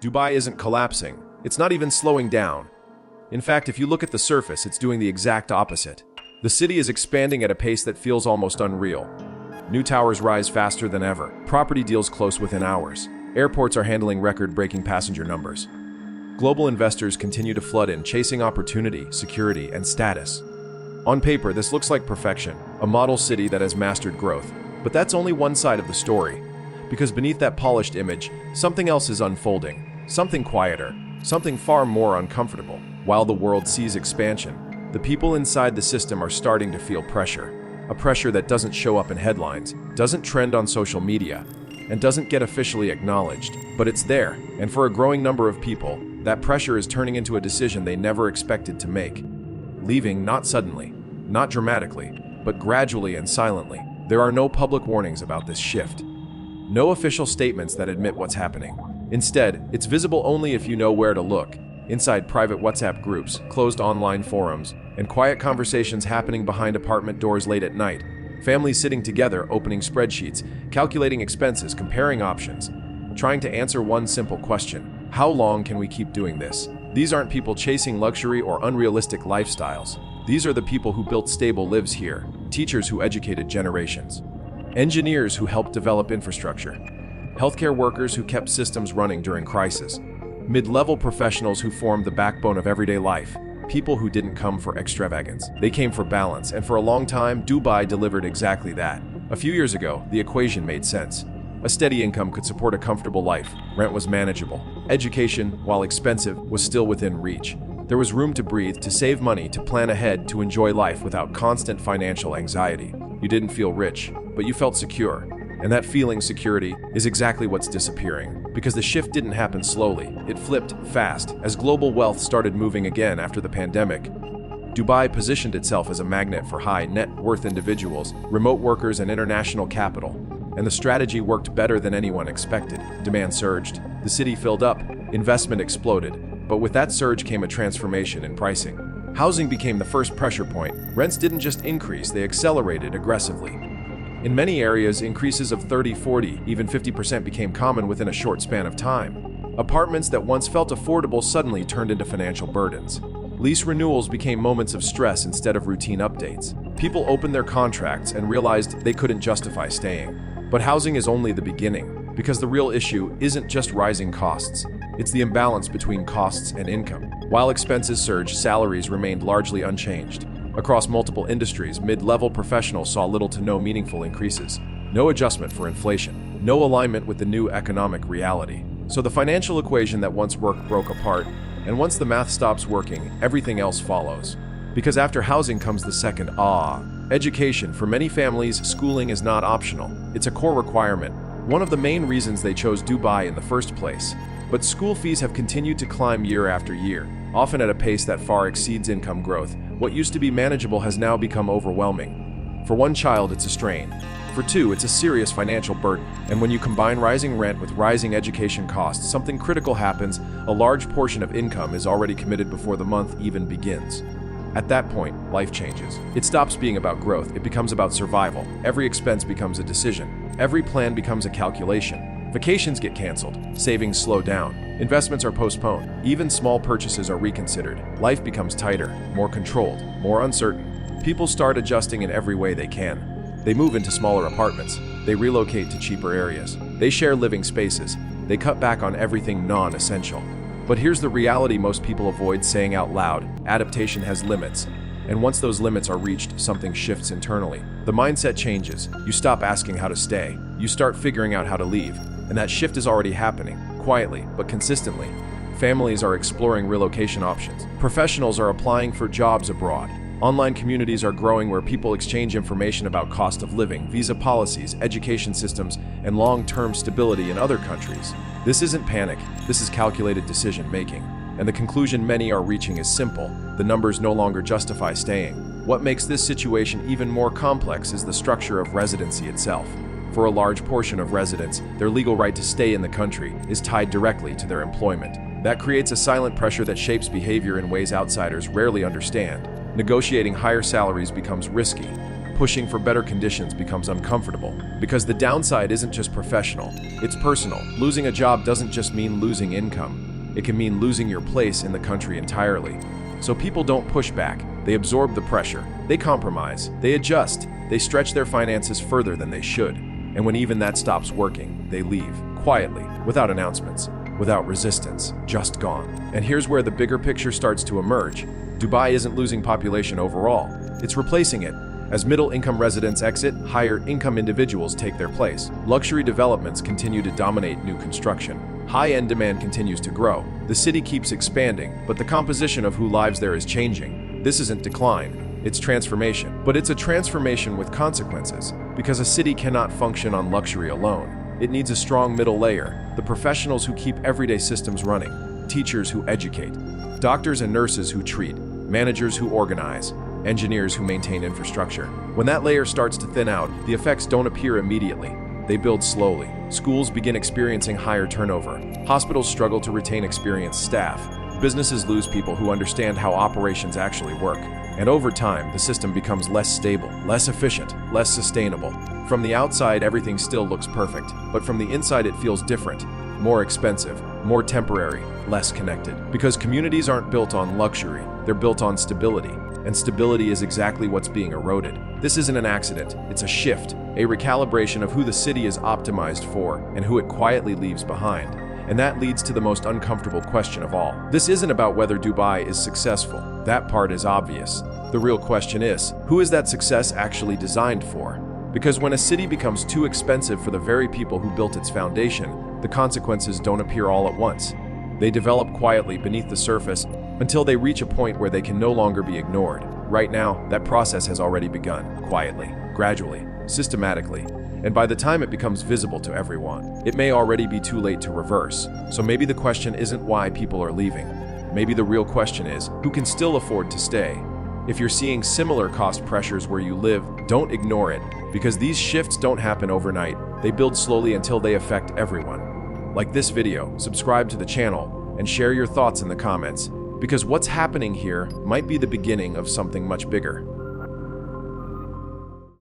Dubai isn't collapsing. It's not even slowing down. In fact, if you look at the surface, it's doing the exact opposite. The city is expanding at a pace that feels almost unreal. New towers rise faster than ever. Property deals close within hours. Airports are handling record-breaking passenger numbers. Global investors continue to flood in, chasing opportunity, security, and status. On paper, this looks like perfection, a model city that has mastered growth. But that's only one side of the story. Because beneath that polished image, something else is unfolding. Something quieter. Something far more uncomfortable. While the world sees expansion, the people inside the system are starting to feel pressure. A pressure that doesn't show up in headlines, doesn't trend on social media, and doesn't get officially acknowledged. But it's there, and for a growing number of people, that pressure is turning into a decision they never expected to make. Leaving not suddenly, not dramatically, but gradually and silently. There are no public warnings about this shift. No official statements that admit what's happening. Instead, it's visible only if you know where to look. Inside private WhatsApp groups, closed online forums, and quiet conversations happening behind apartment doors late at night. Families sitting together, opening spreadsheets, calculating expenses, comparing options, trying to answer one simple question: how long can we keep doing this? These aren't people chasing luxury or unrealistic lifestyles. These are the people who built stable lives here, teachers who educated generations, engineers who helped develop infrastructure, healthcare workers who kept systems running during crisis, mid-level professionals who formed the backbone of everyday life, people who didn't come for extravagance. They came for balance, and for a long time, Dubai delivered exactly that. A few years ago, the equation made sense. A steady income could support a comfortable life. Rent was manageable. Education, while expensive, was still within reach. There was room to breathe, to save money, to plan ahead, to enjoy life without constant financial anxiety. You didn't feel rich, but you felt secure. And that feeling, security, is exactly what's disappearing. Because the shift didn't happen slowly. It flipped fast as global wealth started moving again after the pandemic. Dubai positioned itself as a magnet for high net worth individuals, remote workers, and international capital. And the strategy worked better than anyone expected. Demand surged. The city filled up. Investment exploded. But with that surge came a transformation in pricing. Housing became the first pressure point. Rents didn't just increase, they accelerated aggressively. In many areas, increases of 30, 40, even 50% became common within a short span of time. Apartments that once felt affordable suddenly turned into financial burdens. Lease renewals became moments of stress instead of routine updates. People opened their contracts and realized they couldn't justify staying. But housing is only the beginning, because the real issue isn't just rising costs. It's the imbalance between costs and income. While expenses surged, salaries remained largely unchanged. Across multiple industries, mid-level professionals saw little to no meaningful increases. No adjustment for inflation. No alignment with the new economic reality. So the financial equation that once worked broke apart, and once the math stops working, everything else follows. Because after housing comes the second education. For many families, schooling is not optional. It's a core requirement. One of the main reasons they chose Dubai in the first place. But school fees have continued to climb year after year, often at a pace that far exceeds income growth. What used to be manageable has now become overwhelming. For one child, it's a strain. For two, it's a serious financial burden. And when you combine rising rent with rising education costs, something critical happens. A large portion of income is already committed before the month even begins. At that point, life changes. It stops being about growth, it becomes about survival. Every expense becomes a decision. Every plan becomes a calculation. Vacations get canceled, savings slow down, investments are postponed, even small purchases are reconsidered. Life becomes tighter, more controlled, more uncertain. People start adjusting in every way they can. They move into smaller apartments, they relocate to cheaper areas, they share living spaces, they cut back on everything non-essential. But here's the reality most people avoid saying out loud: adaptation has limits. And once those limits are reached, something shifts internally. The mindset changes. You stop asking how to stay. You start figuring out how to leave. And that shift is already happening, quietly but consistently. Families are exploring relocation options. Professionals are applying for jobs abroad. Online communities are growing where people exchange information about cost of living, visa policies, education systems, and long-term stability in other countries. This isn't panic. This is calculated decision-making. And the conclusion many are reaching is simple. The numbers no longer justify staying. What makes this situation even more complex is the structure of residency itself. For a large portion of residents, their legal right to stay in the country is tied directly to their employment. That creates a silent pressure that shapes behavior in ways outsiders rarely understand. Negotiating higher salaries becomes risky. pushing for better conditions becomes uncomfortable. Because the downside isn't just professional, it's personal. Losing a job doesn't just mean losing income. It can mean losing your place in the country entirely. So people don't push back. They absorb the pressure. They compromise. They adjust. They stretch their finances further than they should. And when even that stops working, they leave, quietly, without announcements, without resistance, just gone. And here's where the bigger picture starts to emerge. Dubai isn't losing population overall. It's replacing it. As middle-income residents exit, higher-income individuals take their place. Luxury developments continue to dominate new construction. High-end demand continues to grow. The city keeps expanding, but the composition of who lives there is changing. This isn't decline, it's transformation. But it's a transformation with consequences, because a city cannot function on luxury alone. It needs a strong middle layer, the professionals who keep everyday systems running, teachers who educate, doctors and nurses who treat, managers who organize, engineers who maintain infrastructure. When that layer starts to thin out, the effects don't appear immediately. They build slowly. Schools begin experiencing higher turnover. Hospitals struggle to retain experienced staff. Businesses lose people who understand how operations actually work. And over time, the system becomes less stable, less efficient, less sustainable. From the outside, everything still looks perfect, but from the inside it feels different, more expensive, more temporary, less connected. Because communities aren't built on luxury, they're built on stability. And stability is exactly what's being eroded. This isn't an accident, it's a shift, a recalibration of who the city is optimized for and who it quietly leaves behind. And that leads to the most uncomfortable question of all. This isn't about whether Dubai is successful. That part is obvious. The real question is, who is that success actually designed for? Because when a city becomes too expensive for the very people who built its foundation, the consequences don't appear all at once. They develop quietly beneath the surface until they reach a point where they can no longer be ignored. Right now, that process has already begun, quietly, gradually, systematically. And by the time it becomes visible to everyone, it may already be too late to reverse. So maybe the question isn't why people are leaving. Maybe the real question is, who can still afford to stay? If you're seeing similar cost pressures where you live, don't ignore it, because these shifts don't happen overnight. They build slowly until they affect everyone. Like this video, subscribe to the channel, and share your thoughts in the comments, because what's happening here might be the beginning of something much bigger.